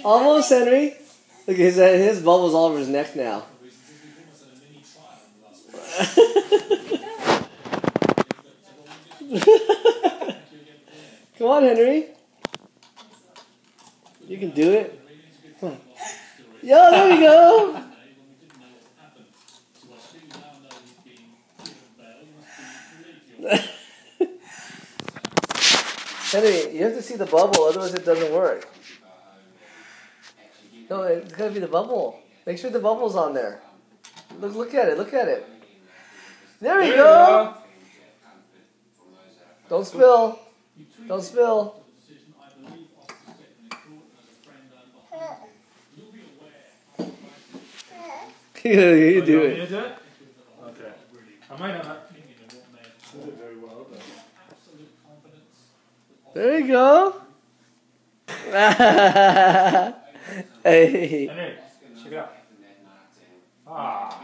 Almost, Henry. Look, his bubble's all over his neck now. Come on, Henry. You can do it. Come on. Yo, there you go. Henry, you have to see the bubble, otherwise it doesn't work. No, it's gotta be the bubble. Make sure the bubble's on there. Look at it. Look at it. There you go. Don't spill. Don't spill. You do it. You do it? Okay. I might not. You did very well. There you go. Hey. Henry, check it out. Ah.